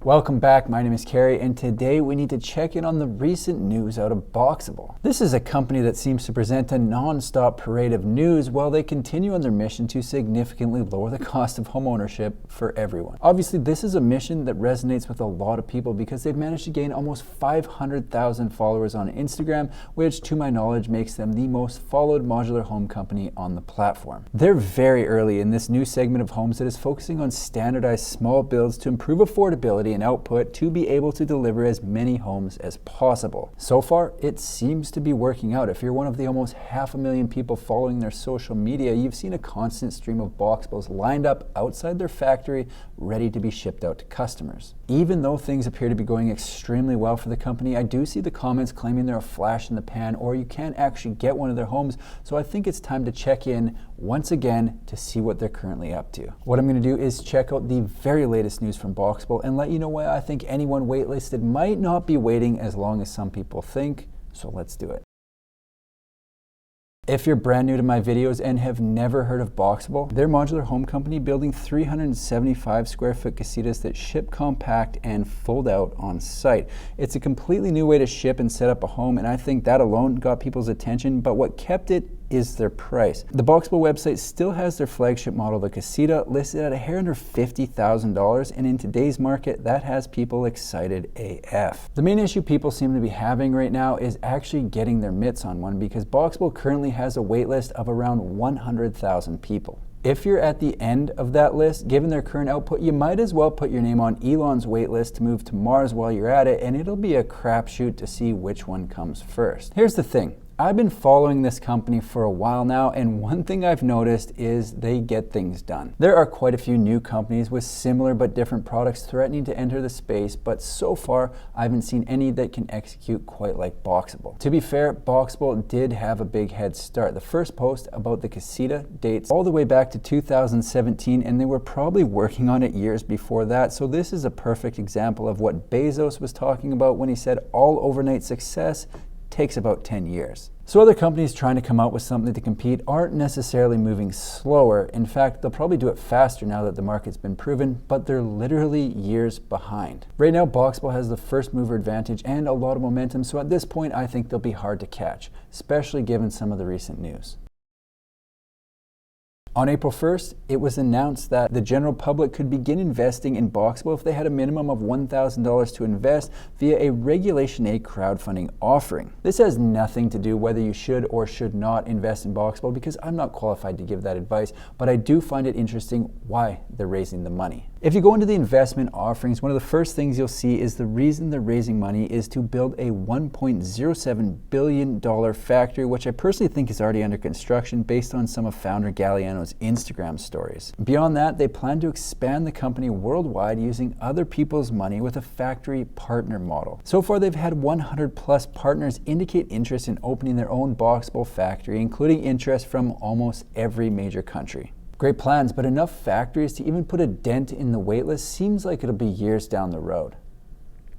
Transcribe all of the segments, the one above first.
Welcome back, my name is Carrie, and today we need to check in on the recent news out of Boxable. This is a company that seems to present a non-stop parade of news while they continue on their mission to significantly lower the cost of homeownership for everyone. Obviously, this is a mission that resonates with a lot of people because they've managed to gain almost 500,000 followers on Instagram, which to my knowledge makes them the most followed modular home company on the platform. They're very early in this new segment of homes that is focusing on standardized small builds to improve affordability and output to be able to deliver as many homes as possible. So far, it seems to be working out. If you're one of the almost 500,000 people following their social media, you've seen a constant stream of Boxables lined up outside their factory, ready to be shipped out to customers. Even though things appear to be going extremely well for the company, I do see the comments claiming they're a flash in the pan or you can't actually get one of their homes, so I think it's time to check in once again to see what they're currently up to. What I'm going to do is check out the very latest news from Boxable and let you know why I think anyone waitlisted might not be waiting as long as some people think, so let's do it. If you're brand new to my videos and have never heard of Boxable, they're a modular home company building 375 square foot casitas that ship compact and fold out on site. It's a completely new way to ship and set up a home, and I think that alone got people's attention, but what kept it is their price. The Boxable website still has their flagship model, the Casita, listed at a hair under $50,000, and in today's market, that has people excited AF. The main issue people seem to be having right now is actually getting their mitts on one because Boxable currently has a wait list of around 100,000 people. If you're at the end of that list, given their current output, you might as well put your name on Elon's wait list to move to Mars while you're at it, and it'll be a crapshoot to see which one comes first. Here's the thing. I've been following this company for a while now, and one thing I've noticed is they get things done. There are quite a few new companies with similar but different products threatening to enter the space, but so far I haven't seen any that can execute quite like Boxable. To be fair, Boxable did have a big head start. The first post about the Casita dates all the way back to 2017, and they were probably working on it years before that, so this is a perfect example of what Bezos was talking about when he said all overnight success takes about 10 years. So other companies trying to come out with something to compete aren't necessarily moving slower. In fact, they'll probably do it faster now that the market's been proven, but they're literally years behind. Right now, Boxable has the first mover advantage and a lot of momentum, so at this point, I think they'll be hard to catch, especially given some of the recent news. On April 1st, it was announced that the general public could begin investing in Boxable if they had a minimum of $1,000 to invest via a Regulation A crowdfunding offering. This has nothing to do whether you should or should not invest in Boxable because I'm not qualified to give that advice, but I do find it interesting why they're raising the money. If you go into the investment offerings, one of the first things you'll see is the reason they're raising money is to build a $1.07 billion factory, which I personally think is already under construction based on some of founder Galliano's Instagram stories. Beyond that, they plan to expand the company worldwide using other people's money with a factory partner model. So far, they've had 100 plus partners indicate interest in opening their own Boxable factory, including interest from almost every major country. Great plans, but enough factories to even put a dent in the waitlist seems like it'll be years down the road.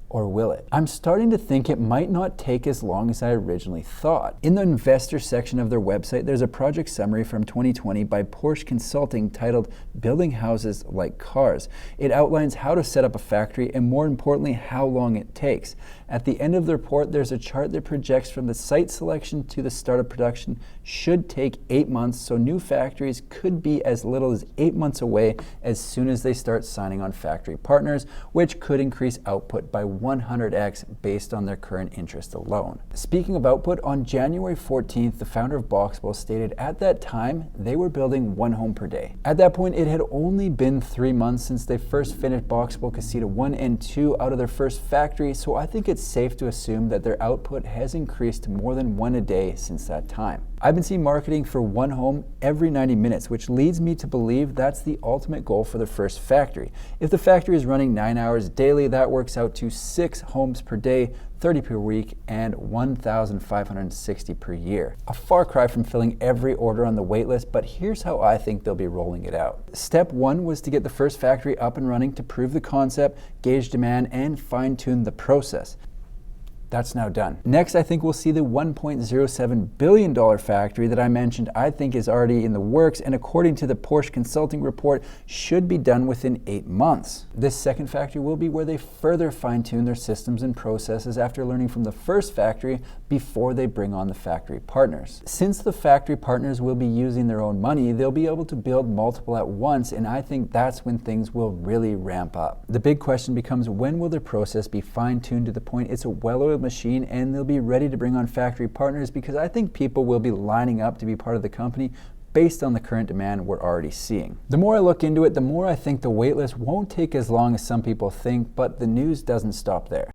Or will it? I'm starting to think it might not take as long as I originally thought. In the investor section of their website, there's a project summary from 2020 by Porsche Consulting titled Building Houses Like Cars. It outlines how to set up a factory and more importantly, how long it takes. At the end of the report, there's a chart that projects from the site selection to the start of production should take 8 months, so new factories could be as little as 8 months away as soon as they start signing on factory partners, which could increase output by 100x based on their current interest alone. Speaking of output, on January 14th, the founder of Boxable stated at that time they were building 1 home per day. At that point, it had only been 3 months since they first finished Boxable Casita 1 and 2 out of their first factory, so I think it's safe to assume that their output has increased to more than 1 a day since that time. I've been seeing marketing for 1 home every 90 minutes, which leads me to believe that's the ultimate goal for their first factory. If the factory is running 9 hours daily, that works out to 6 homes per day, 30 per week, and 1,560 per year. A far cry from filling every order on the waitlist, but here's how I think they'll be rolling it out. Step 1 was to get the first factory up and running to prove the concept, gauge demand, and fine-tune the process. That's now done. Next, I think we'll see the $1.07 billion factory that I mentioned I think is already in the works, and according to the Porsche consulting report, should be done within 8 months. This second factory will be where they further fine-tune their systems and processes after learning from the first factory before they bring on the factory partners. Since the factory partners will be using their own money, they'll be able to build multiple at once, and I think that's when things will really ramp up. The big question becomes, when will their process be fine-tuned to the point it's a well-oiled machine and they'll be ready to bring on factory partners, because I think people will be lining up to be part of the company based on the current demand we're already seeing. The more I look into it, the more I think the waitlist won't take as long as some people think, but the news doesn't stop there.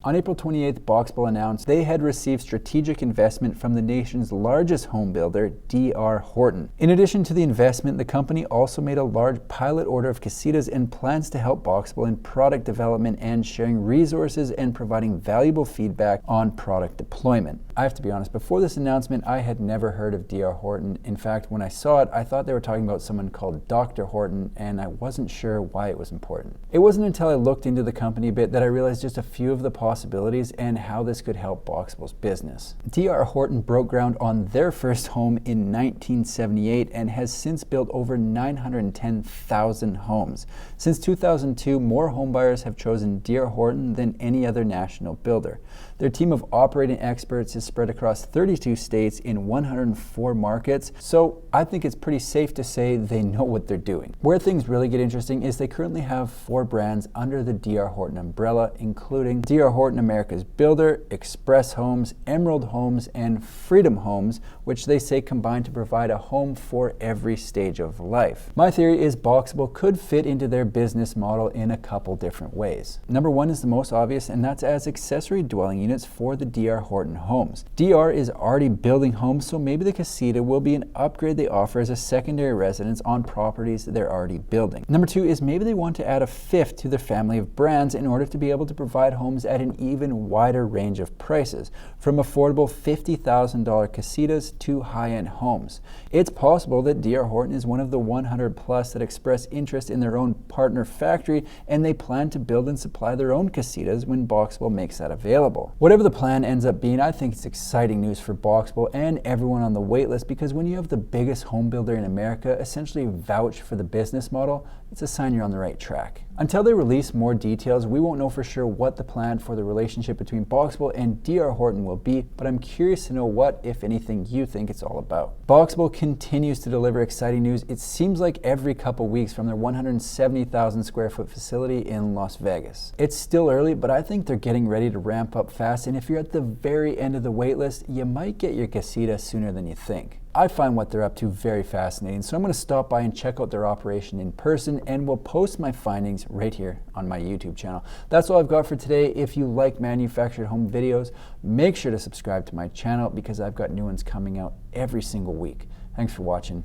On April 28th, Boxable announced they had received strategic investment from the nation's largest home builder, D.R. Horton. In addition to the investment, the company also made a large pilot order of casitas and plans to help Boxable in product development and sharing resources and providing valuable feedback on product deployment. I have to be honest, before this announcement, I had never heard of D.R. Horton. In fact, when I saw it, I thought they were talking about someone called Dr. Horton, and I wasn't sure why it was important. It wasn't until I looked into the company a bit that I realized just a few of the possibilities and how this could help Boxable's business. D.R. Horton broke ground on their first home in 1978 and has since built over 910,000 homes. Since 2002, more homebuyers have chosen D.R. Horton than any other national builder. Their team of operating experts is spread across 32 states in 104 markets, so I think it's pretty safe to say they know what they're doing. Where things really get interesting is they currently have 4 brands under the D.R. Horton umbrella, including D.R. Horton America's Builder, Express Homes, Emerald Homes, and Freedom Homes, which they say combine to provide a home for every stage of life. My theory is Boxable could fit into their business model in a couple different ways. Number one is the most obvious, and that's as accessory dwelling units for the D.R. Horton homes. D.R. is already building homes, so maybe the casita will be an upgrade they offer as a secondary residence on properties they're already building. Number two is maybe they want to add a 5th to their family of brands in order to be able to provide homes at an even wider range of prices, from affordable $50,000 casitas to high-end homes. It's possible that D.R. Horton is one of the 100 plus that express interest in their own partner factory, and they plan to build and supply their own casitas when Boxable makes that available. Whatever the plan ends up being, I think it's exciting news for Boxable and everyone on the waitlist, because when you have the biggest home builder in America essentially vouch for the business model, it's a sign you're on the right track. Until they release more details, we won't know for sure what the plan for the relationship between Boxable and D.R. Horton will be, but I'm curious to know what, if anything, you think it's all about. Boxable continues to deliver exciting news. It seems like every couple weeks from their 170,000 square foot facility in Las Vegas. It's still early, but I think they're getting ready to ramp up fast, and if you're at the very end of the wait list, you might get your casita sooner than you think. I find what they're up to very fascinating, so I'm going to stop by and check out their operation in person, and will post my findings right here on my YouTube channel. That's all I've got for today. If you like manufactured home videos, make sure to subscribe to my channel because I've got new ones coming out every single week. Thanks for watching.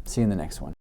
See you in the next one.